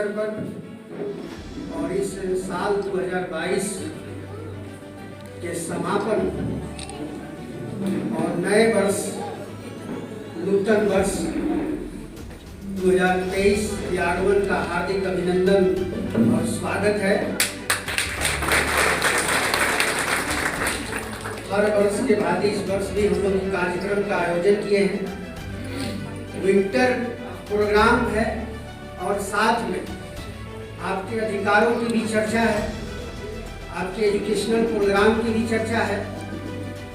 अवसर पर और इस साल 2022 के समापन और नए वर्ष नूतन वर्ष 2023 के आगमन का हार्दिक अभिनंदन और स्वागत है। हर वर्ष के भांति इस वर्ष भी हम लोग कार्यक्रम का आयोजन किए हैं। विंटर प्रोग्राम है और साथ में आपके अधिकारों की भी चर्चा है, आपके एजुकेशनल प्रोग्राम की भी चर्चा है।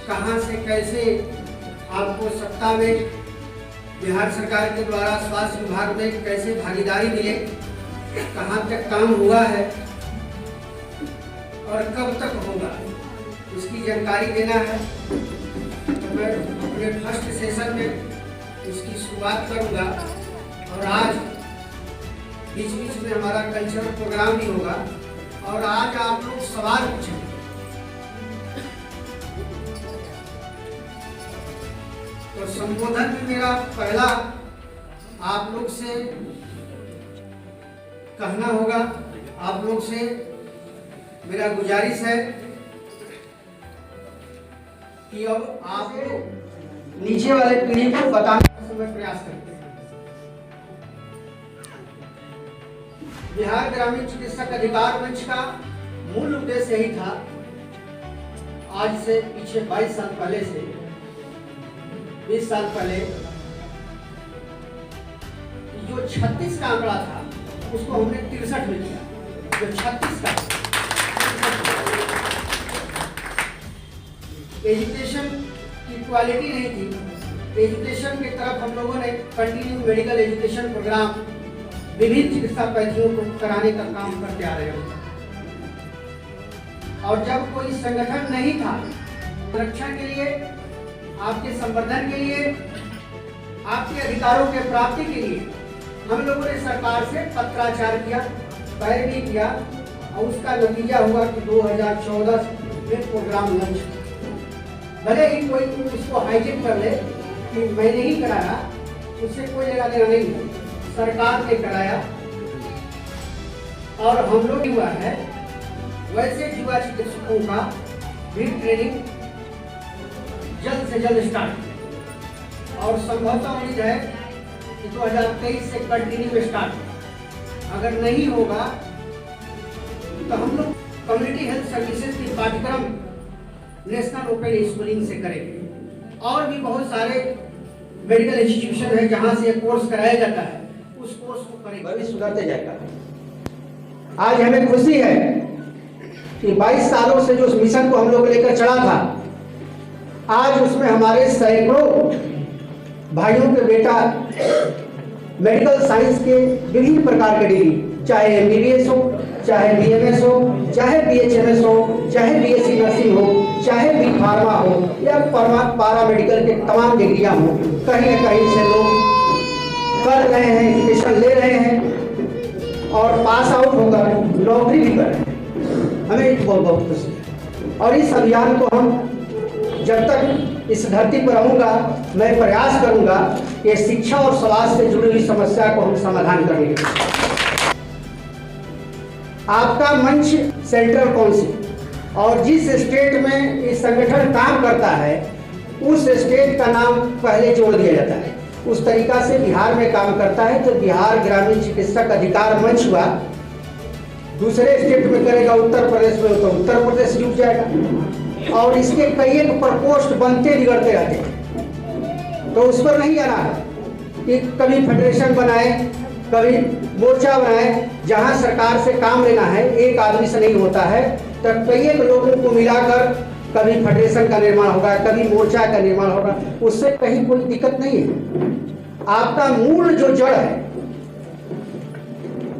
कहां से कैसे आपको सत्ता में बिहार सरकार के द्वारा स्वास्थ्य विभाग में कैसे भागीदारी मिले, कहां तक काम हुआ है और कब तक होगा, इसकी जानकारी देना है। तो मैं अपने फर्स्ट सेशन में इसकी शुरुआत करूंगा और आज बीच बीच में हमारा कल्चरल प्रोग्राम भी होगा और आज आप लोग सवाल पूछेंगे। तो संबोधन में मेरा पहला आप लोग से कहना होगा, आप लोग से मेरा गुजारिश है कि अब आप नीचे वाले पीढ़ी को बताने का समय प्रयास करते हैं। बिहार ग्रामीण चिकित्सक अधिकार मंच का मूल उद्देश्य यही था, आज से पीछे 22 साल पहले से 20 साल पहले जो 36 का आंकड़ा था उसको हमने 63 में किया। जो 36 का एजुकेशन की क्वालिटी नहीं थी, एजुकेशन की तरफ हम लोगों ने कंटिन्यू मेडिकल एजुकेशन प्रोग्राम विभिन्न चिकित्सा पैथियों को कराने का काम करते आ रहे हैं। और जब कोई संगठन नहीं था, संरक्षण के लिए, आपके संवर्धन के लिए, आपके अधिकारों के प्राप्ति के लिए हम लोगों ने सरकार से पत्राचार किया, पैरवी किया और उसका नतीजा हुआ कि 2014 में प्रोग्राम लॉन्च। भले ही कोई उसको हाईलाइट कर ले कि मैंने ही कराया, उससे कोई लेना देना नहीं है, सरकार ने कराया और हम लोग हुआ है। वैसे युवा चिकित्सकों का भी ट्रेनिंग जल्द से जल्द स्टार्ट और संभवतः उम्मीद है कि 2023 से कंटिन्यू स्टार्ट। अगर नहीं होगा तो हम लोग कम्युनिटी हेल्थ सर्विसेज की पाठ्यक्रम नेशनल ओपन स्कूलिंग से करेंगे और भी बहुत सारे मेडिकल इंस्टीट्यूशन है जहां से कोर्स कराया जाता है, उस कोर्स को करेंगे, भविष्य सुधरते जाएगा। आज हमें खुशी है कि 22 सालों से जो उस मिशन को हम लोग लेकर चला था, आज उसमें हमारे सैकड़ों भाइयों के बेटा मेडिकल साइंस के विभिन्न प्रकार के डिग्री, चाहे MBBS हो, चाहे BMS हो, चाहे BHMS हो, चाहे BSc नर्सिंग हो, चाहे B फार्मा हो या पारा मेडिकल के तमाम डिग्रियां हो, कहीं न कहीं से लोग कर रहे हैं, एजुकेशन ले रहे हैं और पास आउट होकर नौकरी भी कर रहे हैं। हमें बहुत खुशी है और इस अभियान को हम जब तक इस धरती पर रहूंगा, मैं प्रयास करूंगा कि शिक्षा और स्वास्थ्य से जुड़ी हुई समस्या को हम समाधान करने के। आपका मंच सेंट्रल काउंसिल और जिस स्टेट में ये संगठन काम करता है उस स्टेट का नाम पहले जोड़ दिया जाता है। उस तरीका से बिहार में काम करता है तो बिहार ग्रामीण चिकित्सक अधिकार मंच हुआ। दूसरे स्टेट में करेगा, उत्तर प्रदेश में तो उत्तर प्रदेश जुट जाएगा और इसके कई एक प्रकोष्ठ बनते बिगड़ते रहते हैं। तो उस पर नहीं आना है कि कभी फेडरेशन बनाए, कभी मोर्चा बनाए। जहां सरकार से काम लेना है, एक आदमी से नहीं होता है, तो कई एक लोगों को मिलाकर कभी फेडरेशन का निर्माण होगा, कभी मोर्चा का निर्माण होगा, उससे कहीं कोई दिक्कत नहीं है। आपका मूल जो जड़ है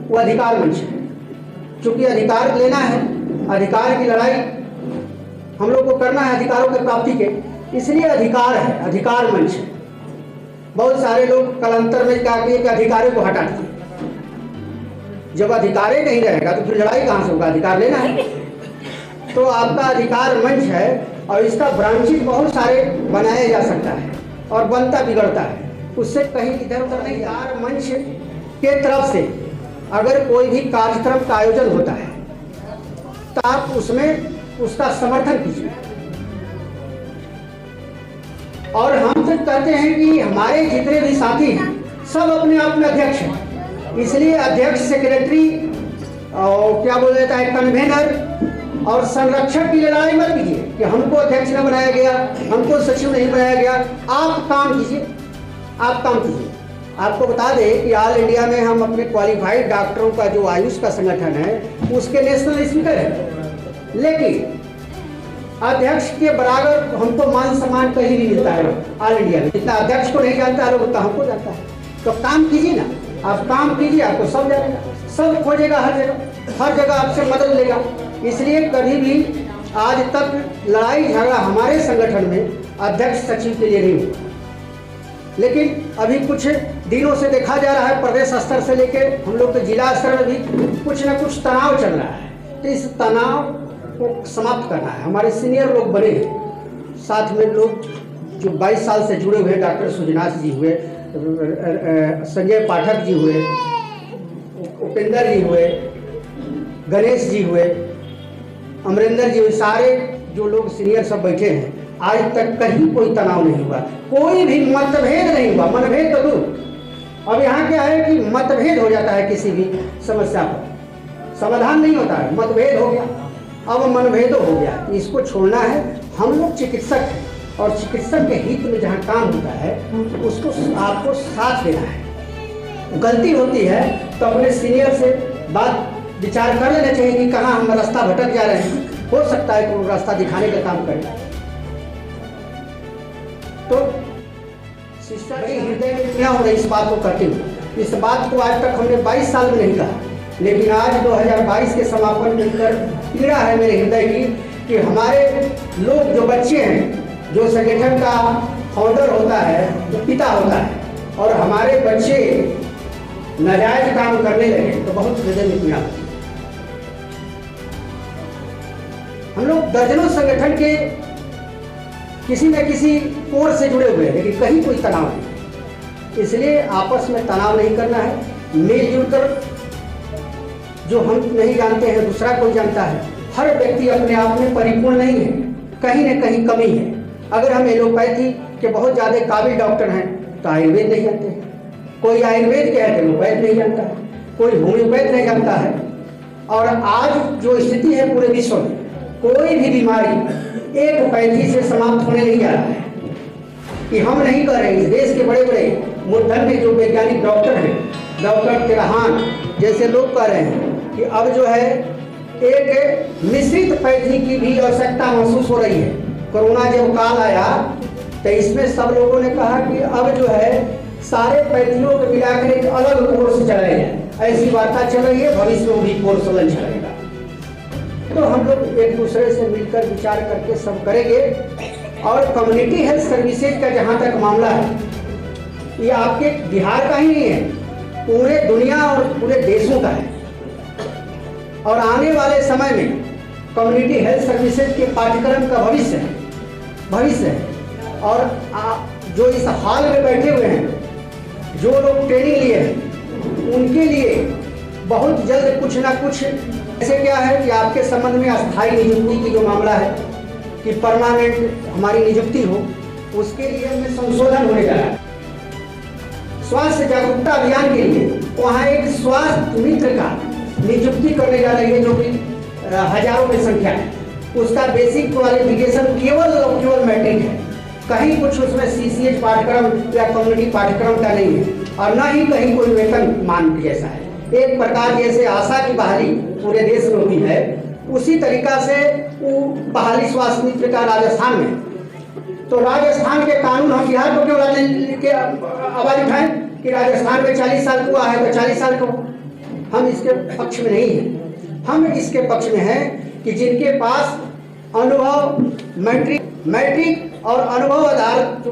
वो अधिकार मंच है। क्योंकि अधिकार लेना है, अधिकार की लड़ाई हम लोग को करना है अधिकारों के प्राप्ति के, इसलिए अधिकार है, अधिकार मंच है। बहुत सारे लोग कलांतर में कहा कि अधिकारों को हटा दिए। जब अधिकार ही नहीं रहेगा तो फिर लड़ाई कहां से होगा? अधिकार लेना है। तो आपका अधिकार मंच है और इसका ब्रांचेज बहुत सारे बनाया जा सकता है और बनता बिगड़ता है, उससे कहीं इधर उधर नहीं। अधिकार मंच के तरफ से अगर कोई भी कार्यक्रम का आयोजन होता है तो आप उसमें उसका समर्थन कीजिए। और हम तो कहते हैं कि हमारे जितने भी साथी हैं सब अपने आप में अध्यक्ष हैं, इसलिए अध्यक्ष, सेक्रेटरी और क्या बोला जाता है, कन्वेनर और संरक्षक की लड़ाई मत कीजिए कि हमको अध्यक्ष न बनाया गया, हमको सचिव नहीं बनाया गया। आप काम कीजिए, आप काम कीजिए। आपको बता दें कि ऑल इंडिया में हम अपने क्वालिफाइड डॉक्टरों का जो आयुष का संगठन है उसके नेशनल स्पीकर है, लेकिन अध्यक्ष के बराबर हमको मान सम्मान कहीं नहीं मिलता है ऑल इंडिया में। जितना अध्यक्ष को नहीं जानता है उतना हमको जानता है। तो काम कीजिए ना, आप काम कीजिए, आपको सब जानेगा, सब खोजेगा, हर जगह आपसे मदद लेगा। इसलिए कभी भी आज तक लड़ाई झगड़ा हमारे संगठन में अध्यक्ष सचिव के लिए नहीं हुआ, लेकिन अभी कुछ दिनों से देखा जा रहा है प्रदेश स्तर से लेकर हम लोग के जिला स्तर में भी कुछ न कुछ तनाव चल रहा है। तो इस तनाव को समाप्त करना है। हमारे सीनियर लोग बने हैं, साथ में लोग जो 22 साल से जुड़े हुए, डॉक्टर सुजनाथ जी हुए, संजय पाठक जी हुए, उपेंद्र जी हुए, गणेश जी हुए, अमरिंदर जी हुए, सारे जो लोग सीनियर सब बैठे हैं, आज तक कहीं कोई तनाव नहीं हुआ, कोई भी मतभेद नहीं हुआ। मनभेद तो दूर, अब यहाँ क्या है कि मतभेद हो जाता है किसी भी समस्या पर, समाधान नहीं होता है, मतभेद हो गया, अब मनभेद हो गया। इसको छोड़ना है। हम लोग चिकित्सक हैं और चिकित्सक के हित में जहाँ काम होता है उसको आपको साथ देना है। गलती होती है तो अपने सीनियर से बात विचार कर लेना चाहिए कि कहाँ हम रास्ता भटक जा रहे हैं, हो सकता है कि वो रास्ता दिखाने का काम करें। तो सिस्टर हृदय में क्या हो रही इस बात को करते हुए, इस बात को आज तक हमने 22 साल में नहीं कहा, लेकिन आज 2022 के समापन मिलकर पीड़ा है मेरे हृदय की कि हमारे लोग जो बच्चे हैं, जो संगठन का फाउंडर होता है, जो पिता होता है, और हमारे बच्चे नाजायज काम करने लगे तो बहुत हृदय में पीड़ा होती है। हम लोग दर्जनों संगठन के किसी न किसी कोर से जुड़े हुए हैं, लेकिन कहीं कोई तनाव नहीं। इसलिए आपस में तनाव नहीं करना है, मिलजुल कर, जो हम नहीं जानते हैं दूसरा कोई जानता है। हर व्यक्ति अपने आप में परिपूर्ण नहीं है, कहीं न कहीं कमी है। अगर हम एलोपैथी के बहुत ज़्यादा काबिल डॉक्टर हैं तो आयुर्वेद नहीं जानते हैं, कोई आयुर्वेद के है एलोपैथ नहीं जानता है, कोई होम्योपैथ नहीं जानता है। और आज जो स्थिति है पूरे विश्व में, कोई भी बीमारी एक पैथी से समाप्त होने नहीं जा रहा है। कि हम नहीं कर रहे हैं, देश के बड़े बड़े मूर्धन्य जो वैज्ञानिक डॉक्टर हैं, डॉक्टर तिरहान जैसे लोग कह रहे हैं कि अब जो है एक मिश्रित पैथी की भी आवश्यकता महसूस हो रही है। कोरोना जब काल आया तो इसमें सब लोगों ने कहा कि अब जो है सारे पैथियों को मिलाकर एक अलग कोर्स चलाया जाए, ऐसी वार्ता चल रही है, भविष्य में भी कोर्स चलेगा। तो हम लोग एक दूसरे से मिलकर विचार करके सब करेंगे। और कम्युनिटी हेल्थ सर्विसेज का जहाँ तक मामला है, ये आपके बिहार का ही नहीं है, पूरे दुनिया और पूरे देशों का है। और आने वाले समय में कम्युनिटी हेल्थ सर्विसेज के पाठ्यक्रम का भविष्य है। और जो इस हॉल में बैठे हुए हैं, जो लोग ट्रेनिंग लिए हैं, उनके लिए बहुत जल्द कुछ ना कुछ ऐसे क्या है कि आपके संबंध में अस्थायी नियुक्ति की जो मामला है कि परमानेंट हमारी नियुक्ति हो, उसके लिए हमें संशोधन होने जा रहा है। स्वास्थ्य जागरूकता अभियान के लिए वहाँ एक स्वास्थ्य मित्र का नियुक्ति करने जा रही है, जो कि हजारों में संख्या है। उसका बेसिक क्वालिफिकेशन केवल मैट्रिक है, कहीं कुछ उसमें CCH पाठ्यक्रम या कम्युनिटी पाठ्यक्रम का नहीं है, और न ही कहीं कोई वेतन मान जैसा है। एक प्रकार जैसे आशा की बहाली पूरे देश में होती है, उसी तरीका से वो बहाली स्वास्थ्य मित्र का राजस्थान में। तो राजस्थान के कानून, हम बिहार को क्यों आवाज उठाएं कि राजस्थान में 40 साल हुआ है तो 40 साल को, हम इसके पक्ष में नहीं है। हम इसके पक्ष में हैं कि जिनके पास अनुभव, मैट्रिक और अनुभव आधारित जो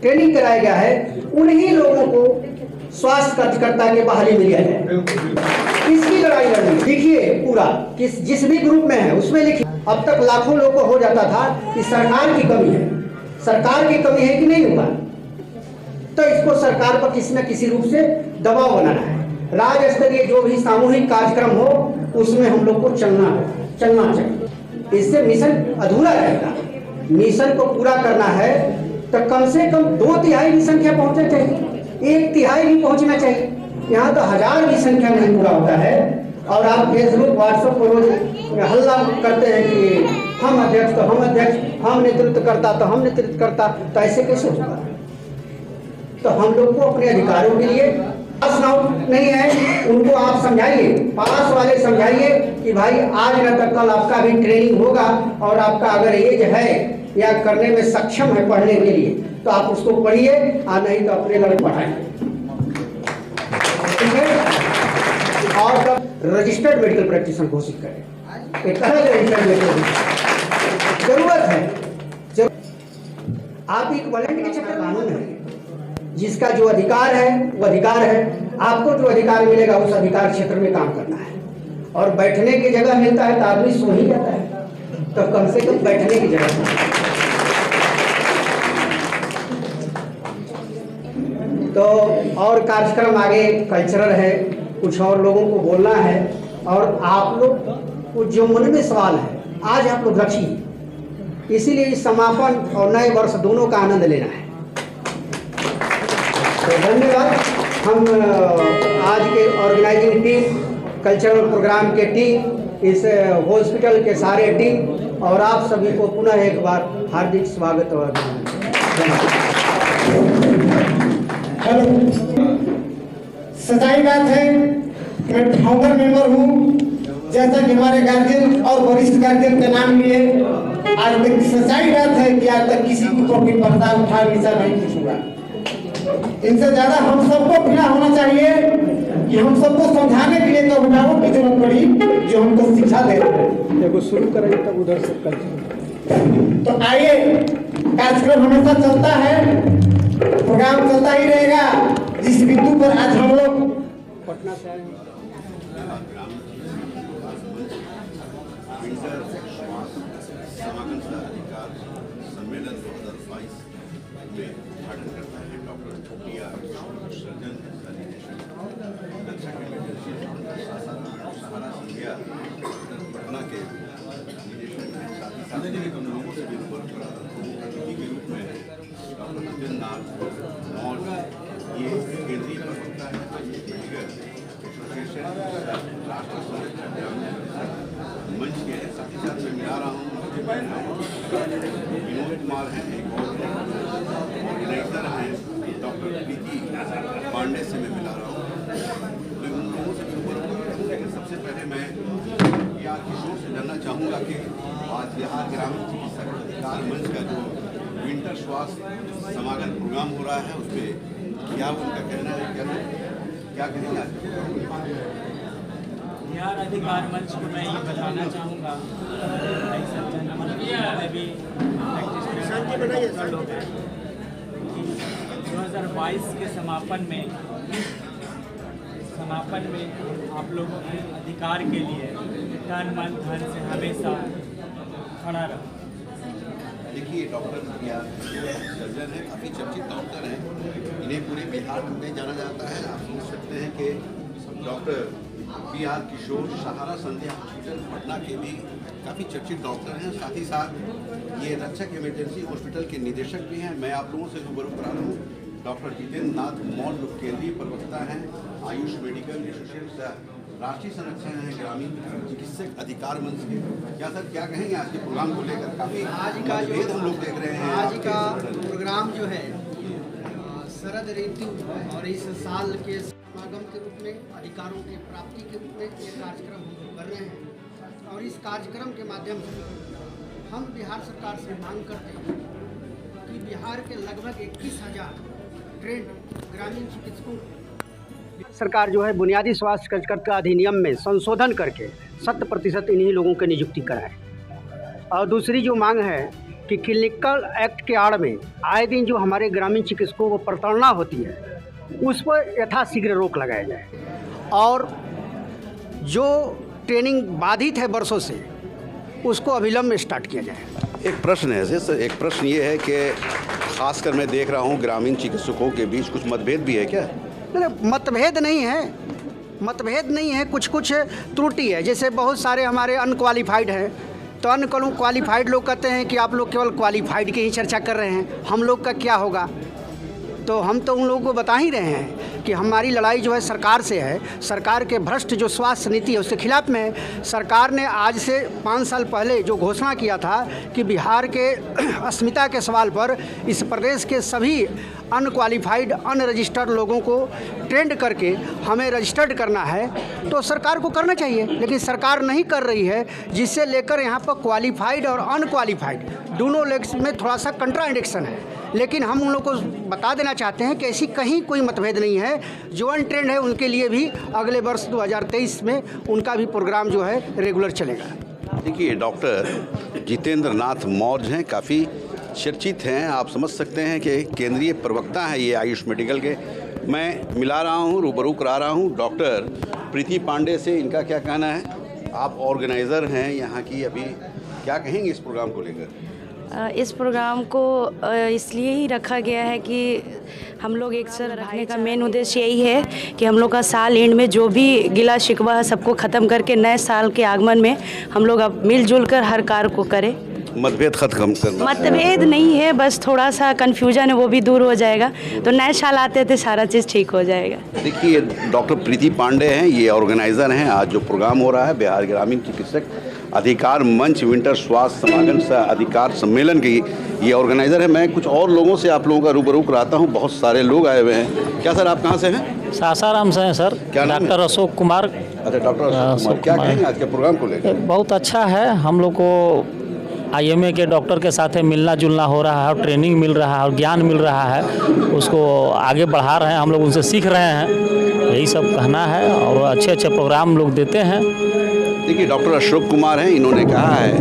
ट्रेनिंग कराया गया है, उन्हीं लोगों को स्वास्थ्य कार्यकर्ता के बहाली मिल जाए। इसकी लड़ाई लड़नी लिखिए पूरा, जिस भी ग्रुप में है उसमें लिखिए। अब तक लाखों लोगों को हो जाता था कि सरकार की कमी है, सरकार की कमी है कि नहीं हुआ, तो इसको सरकार पर किसी न किसी रूप से दबाव बनाना है। राज्य स्तरीय जो भी सामूहिक कार्यक्रम हो उसमें हम लोग को चलना चाहिए। इससे मिशन अधूरा रहेगा। मिशन को पूरा करना है तो कम से कम 2/3 की संख्या पहुंचना चाहिए, 1/3 भी पहुंचना चाहिए। यहाँ तो 1000 की संख्या नहीं पूरा होता है और आप फेसबुक व्हाट्सएप पर रोज हल्ला करते हैं कि हम अध्यक्ष तो हम अध्यक्ष, हम नेतृत्व करता तो हम नेतृत्व करता, तो ऐसे कैसे होगा? तो हम लोग को अपने अधिकारों के लिए पास नहीं है, उनको आप समझाइए, पास वाले समझाइए कि भाई आज न तो कल आपका भी ट्रेनिंग होगा और आपका अगर एज है या करने में सक्षम है पढ़ने के लिए तो आप उसको पढ़िए और नहीं तो अपने लड़के पढ़ाइए। ठीक है? और तब रजिस्टर्ड मेडिकल प्रैक्टिशनर घोषित करें, एक अलग रजिस्टर्ड मेडिकल जरूरत है। आप एक वॉलंटियर के चक्कर कानून है, जिसका जो अधिकार है वो अधिकार है। आपको जो अधिकार मिलेगा उस अधिकार क्षेत्र में काम करना है। और बैठने की जगह मिलता है तो आदमी सो ही जाता है, तो कम से कम बैठने की जगह। तो और कार्यक्रम आगे कल्चरल है, कुछ और लोगों को बोलना है और आप लोग को जो मन में सवाल है आज आप लोग रखिए, इसीलिए इस समापन और नए वर्ष दोनों का आनंद लेना है। तो धन्यवाद। हम आज के ऑर्गेनाइजिंग टीम, कल्चरल प्रोग्राम के टीम, इस हॉस्पिटल के सारे टीम और आप सभी को पुनः एक बार हार्दिक स्वागत और हेलो। सच्चाई बात है मैं फाउंडर मेंबर हूँ, जैसा कि हमारे गार्जियन और वरिष्ठ गार्जियन का नाम लिए आज तक सच्चाई बात है कि आज तक किसी को कोई पर्दा उठा नीचा नहीं खींचूंगा। इनसे ज्यादा हम सबको पीड़ा होना चाहिए कि हम सबको समझाने के लिए तो अभिभावक की जरूरत पड़ी जो हमको शिक्षा दे रहे हैं। देखो शुरू करेंगे तब उधर से कल्चर। तो आइए, कार्यक्रम हमेशा चलता है, प्रोग्राम चलता ही रहेगा। जिस बिंदु पर आज हम लोग पटना से आए हैं, समागम का अधिकार सम्मेलन 2022 में उद्घाटन करता है डॉक्टर डी.आर. सर्जन रक्षा के सहारा संध्या पटना के निदेशक हैं। साथ ही साथ लोगों से भी अतिथि के रूप में डॉक्टर नितिन नाथ मौर्य, ये केंद्रीय प्रवक्ता है मेडिकल एसोसिएशन राष्ट्रीय संरक्षण मंच के। साथ ही साथ मैं मिला रहा हूँ विनोद कुमार हैं, एक ऑर्गेनाइजर हैं डॉक्टर प्रीति पांडे से मैं मिला रहा हूँ। तो उन लोगों से भी लेकिन सबसे पहले मैं या किशोर से जानना चाहूँगा कि आज बिहार ग्रामीण चिकित्सक अधिकार मंच का जो विंटर स्वास्थ्य समागम प्रोग्राम हो रहा है उसमें क्या उनका कहना है, क्या कहेंगे आज? बिहार अधिकार मंच को मैं ये बताना चाहूँगा, भी 2022 के समापन में आप लोगों के अधिकार के लिए तन मन धन से हमेशा खड़ा रहो। देखिए डॉक्टर सर्जन है, काफ़ी चर्चित डॉक्टर हैं, इन्हें पूरे बिहार में जाना जाता है। आप समझ सकते हैं कि डॉक्टर बी.आर. किशोर सहारा संध्या हॉस्पिटल पटना के भी काफ़ी चर्चित डॉक्टर हैं। साथ ही साथ ये रक्षक इमरजेंसी हॉस्पिटल के निदेशक भी हैं। मैं आप लोगों से रूबरू करा रहा हूँ डॉक्टर जितेंद्र नाथ मौर्य, केंद्रीय प्रवक्ता हैं आयुष मेडिकल एसोसिएशन राष्ट्रीय संरक्षण है ग्रामीण चिकित्सक अधिकार मंच के। क्या सर क्या कहेंगे आज के प्रोग्राम को लेकर? काफ़ी आज का जो हम लोग देख रहे हैं। आज का प्रोग्राम जो है शरद ऋतु और इस साल के समागम के रूप में, अधिकारों की प्राप्ति के रूप में ये कार्यक्रम हम कर रहे हैं। और इस कार्यक्रम के माध्यम से हम बिहार सरकार से मांग करते हैं कि बिहार के लगभग 21,000 ट्रेंड ग्रामीण चिकित्सकों, सरकार जो है बुनियादी स्वास्थ्य कार्यकर्ता अधिनियम में संशोधन करके 100% इन्हीं लोगों की नियुक्ति कराए। और दूसरी जो मांग है कि क्लिनिकल एक्ट के आड़ में आए दिन जो हमारे ग्रामीण चिकित्सकों को प्रताड़ना होती है उस पर यथाशीघ्र रोक लगाया जाए और जो ट्रेनिंग बाधित है वर्षों से उसको अविलंब में स्टार्ट किया जाए। एक प्रश्न है सर, एक प्रश्न ये है कि खासकर मैं देख रहा हूँ ग्रामीण चिकित्सकों के बीच कुछ मतभेद भी है क्या? मतभेद नहीं है, मतभेद नहीं है, कुछ कुछ त्रुटि है। जैसे बहुत सारे हमारे अनक्वालिफाइड हैं, तो अनक्वालिफाइड लोग कहते हैं कि आप लोग केवल क्वालिफाइड की ही चर्चा कर रहे हैं, हम लोग का क्या होगा। तो हम तो उन लोगों को बता ही रहे हैं कि हमारी लड़ाई जो है सरकार से है। सरकार के भ्रष्ट जो स्वास्थ्य नीति है उसके खिलाफ में है। सरकार ने आज से 5 साल पहले जो घोषणा किया था कि बिहार के अस्मिता के सवाल पर इस प्रदेश के सभी अनक्वालिफाइड अनरजिस्टर्ड लोगों को ट्रेंड करके हमें रजिस्टर्ड करना है, तो सरकार को करना चाहिए, लेकिन सरकार नहीं कर रही है, जिससे लेकर यहाँ पर क्वालिफाइड और अनक्वालिफाइड दोनों लेग्स में थोड़ा सा कंट्राडिक्शन है। लेकिन हम उन लोगों को बता देना चाहते हैं कि ऐसी कहीं कोई मतभेद नहीं है। जो अनट्रेंड है उनके लिए भी अगले वर्ष 2023 में उनका भी प्रोग्राम जो है रेगुलर चलेगा। देखिए, डॉक्टर जितेंद्र नाथ मौर्य हैं, काफ़ी चर्चित हैं। आप समझ सकते हैं कि केंद्रीय प्रवक्ता हैं ये आयुष मेडिकल के। मैं मिला रहा हूँ, रूबरू करा रहा हूँ डॉक्टर प्रीति पांडे से। इनका क्या कहना है? आप ऑर्गेनाइज़र हैं यहाँ की, अभी क्या कहेंगे इस प्रोग्राम को लेकर? इस प्रोग्राम को इसलिए ही रखा गया है कि हम लोग एक साथ रखने का मेन उद्देश्य यही है कि हम लोग का साल एंड में जो भी गिला शिकवा है सबको ख़त्म करके नए साल के आगमन में हम लोग अब मिलजुल कर हर कार्य को करें। मतभेद खत्म करना, मतभेद नहीं है, बस थोड़ा सा कन्फ्यूजन है, वो भी दूर हो जाएगा, तो नए साल आते थे सारा चीज़ ठीक हो जाएगा। देखिए, डॉक्टर प्रीति पांडे हैं, ये ऑर्गेनाइज़र हैं। आज जो प्रोग्राम हो रहा है बिहार ग्रामीण चिकित्सक अधिकार मंच विंटर स्वास्थ्य समागम सह अधिकार सम्मेलन की ये ऑर्गेनाइज़र है। मैं कुछ और लोगों से आप लोगों का रूबरू कराता हूँ। बहुत सारे लोग आए हुए हैं। क्या सर, आप कहाँ से हैं? सासाराम से हैं सर। क्या नाम है? डॉक्टर अशोक कुमार। अच्छा, डॉक्टर अशोक कुमार, क्या कहेंगे आज के प्रोग्राम को लेकर? बहुत अच्छा है, हम लोग को IMA के डॉक्टर के साथ मिलना जुलना हो रहा है और ट्रेनिंग मिल रहा है और ज्ञान मिल रहा है, उसको आगे बढ़ा रहे हैं, हम लोग उनसे सीख रहे हैं, यही सब कहना है। और अच्छे अच्छे प्रोग्राम लोग देते हैं। देखिए, डॉक्टर अशोक कुमार हैं, इन्होंने कहा है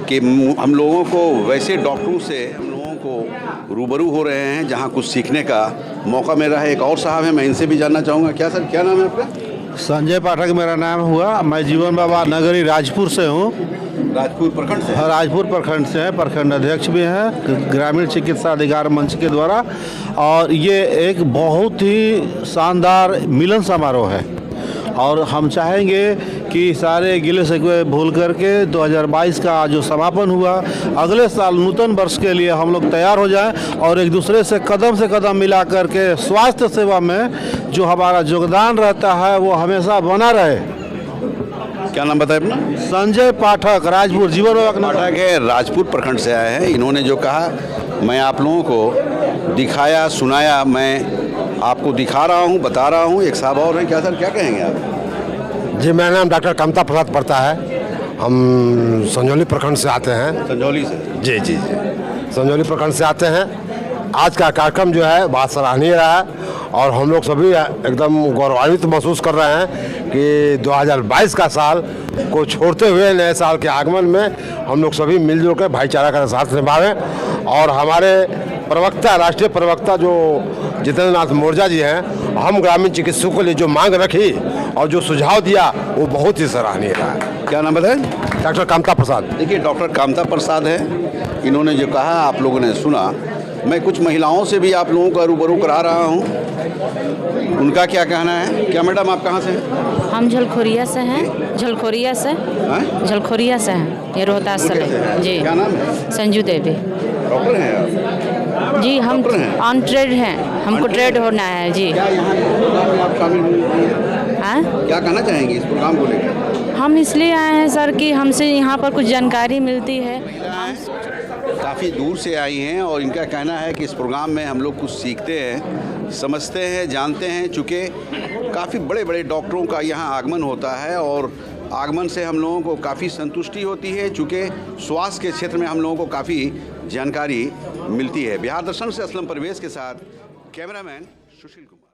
कि हम लोगों को वैसे डॉक्टरों से हम लोगों को रूबरू हो रहे हैं जहां कुछ सीखने का मौका मिल रहा है। एक और साहब हैं, मैं इनसे भी जानना चाहूँगा। क्या सर, क्या नाम है आपका? संजय पाठक मेरा नाम हुआ। मैं जीवन बाबा नगरी राजपुर से हूँ। राजपुर प्रखंड से? राजपुर प्रखंड से हैं, प्रखंड अध्यक्ष भी हैं ग्रामीण चिकित्सा अधिकार मंच के द्वारा। और ये एक बहुत ही शानदार मिलन समारोह है और हम चाहेंगे कि सारे गिले शिकवे भूल करके 2022 का जो समापन हुआ, अगले साल नूतन वर्ष के लिए हम लोग तैयार हो जाएं और एक दूसरे से कदम मिला करके स्वास्थ्य सेवा में जो हमारा योगदान रहता है वो हमेशा बना रहे। क्या नाम बताया अपना? संजय पाठक, राजपुर, जीवन बाबा पाठक है, राजपुर प्रखंड से आए हैं। इन्होंने जो कहा मैं आप लोगों को दिखाया, सुनाया, मैं आपको दिखा रहा हूँ, बता रहा हूँ। एक साहब और हैं। क्या सर, क्या कहेंगे आप? जी, मेरा नाम डॉक्टर कामता प्रसाद पड़ता है। हम संजौली प्रखंड से आते हैं। संजौली से? जी जी जी, संजौली प्रखंड से आते हैं। आज का कार्यक्रम जो है बहुत सराहनीय रहा और हम लोग सभी एकदम गौरवान्वित महसूस कर रहे हैं कि 2022 का साल को छोड़ते हुए नए साल के आगमन में हम लोग सभी मिलजुल कर भाईचारा का साथ निभावें। और हमारे प्रवक्ता, राष्ट्रीय प्रवक्ता जो जितेंद्र नाथ मौर्य जी हैं, हम ग्रामीण चिकित्सकों के लिए जो मांग रखी और जो सुझाव दिया वो बहुत ही सराहनीय रहा है। क्या नाम बताएं? डॉक्टर कामता प्रसाद। देखिए, डॉक्टर कामता प्रसाद है, इन्होंने जो कहा आप लोगों ने सुना। मैं कुछ महिलाओं से भी आप लोगों का रूबरू करा रहा हूँ, उनका क्या कहना है। क्या मैडम, आप कहाँ से हैं? हम झलखोरिया से हैं। झलखोरिया से हैं, ये रोहतास से जी। क्या नाम है? संजू देवी। डॉक्टर हैं आप? जी, हम ऑन ट्रेड हैं, हमको ट्रेड होना है जी। क्या यहाँ के प्रोग्राम में आप शामिल हुए? हाँ, क्या कहना चाहेंगे इस प्रोग्राम को लेकर? हम इसलिए आए हैं सर कि हमसे यहाँ पर कुछ जानकारी मिलती है। काफ़ी दूर से आई हैं और इनका कहना है कि इस प्रोग्राम में हम लोग कुछ सीखते हैं, समझते हैं, जानते हैं। चूँकि काफ़ी बड़े बड़े डॉक्टरों का यहाँ आगमन होता है और आगमन से हम लोगों को काफ़ी संतुष्टि होती है, चूँकि स्वास्थ्य के क्षेत्र में हम लोगों को काफ़ी जानकारी मिलती है। बिहार दर्शन से असलम परवेज़ के साथ कैमरामैन सुशील कुमार।